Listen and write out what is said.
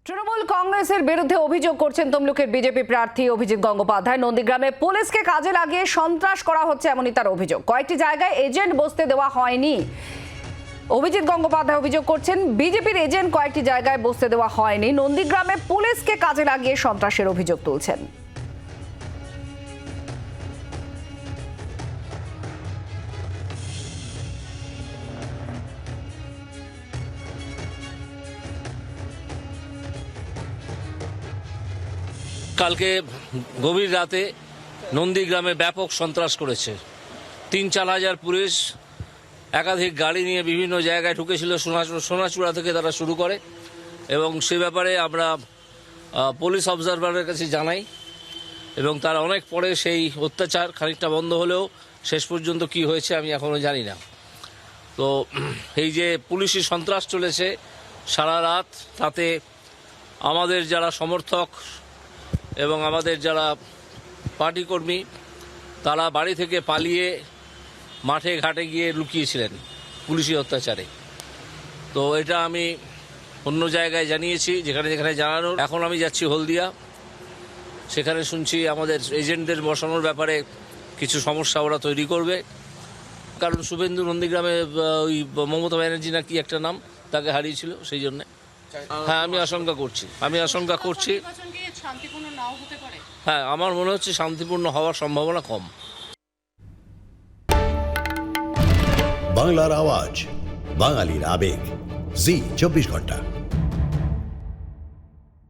তৃণমূল কংগ্রেসের বিরুদ্ধে অভিযোগ করছেন তমলুকের বিজেপি প্রার্থী অভিজিৎ গঙ্গোপাধ্যায়। নন্দীগ্রামে পুলিশকে কাজে লাগিয়ে সন্ত্রাস করা হচ্ছে এমনই তার অভিযোগ। কয়েকটি জায়গায় এজেন্ট বসতে দেওয়া হয়নি। অভিজিৎ গঙ্গোপাধ্যায় অভিযোগ করছেন বিজেপির এজেন্ট কয়েকটি জায়গায় বসতে দেওয়া হয়নি। নন্দীগ্রামে পুলিশকে কাজে লাগিয়ে সন্ত্রাসের অভিযোগ তুলছেন। কালকে গভীর রাতে নন্দীগ্রামে ব্যাপক সন্ত্রাস করেছে। 3-4 হাজার পুলিশ একাধিক গাড়ি নিয়ে বিভিন্ন জায়গায় ঢুকেছিল। সোনাচূড়া থেকে তারা শুরু করে এবং সে ব্যাপারে আমরা পুলিশ অবজারভারের কাছে জানাই এবং তার অনেক পরে সেই অত্যাচার খানিকটা বন্ধ হলেও শেষ পর্যন্ত কি হয়েছে আমি এখনও জানি না। তো এই যে পুলিশি সন্ত্রাস চলেছে সারা রাত, তাতে আমাদের যারা সমর্থক এবং আমাদের যারা পার্টি কর্মী তারা বাড়ি থেকে পালিয়ে মাঠে ঘাটে গিয়ে লুকিয়েছিলেন পুলিশি অত্যাচারে। তো এটা আমি অন্য জায়গায় জানিয়েছি, যেখানে যেখানে জানানোর। এখন আমি যাচ্ছি হলদিয়া, সেখানে শুনছি আমাদের এজেন্টদের বসানোর ব্যাপারে কিছু সমস্যা ওরা তৈরি করবে। কারণ শুভেন্দু নন্দীগ্রামে ওই মমতা ব্যানার্জি না কি একটা নাম, তাকে হারিয়েছিল, সেই জন্যে। হ্যাঁ, আমি আশঙ্কা করছি হ্যাঁ, আমার মনে হচ্ছে শান্তিপূর্ণ হওয়ার সম্ভাবনা কম। বাংলার আওয়াজ, বাঙালির আবেগ, জি 24 ঘন্টা।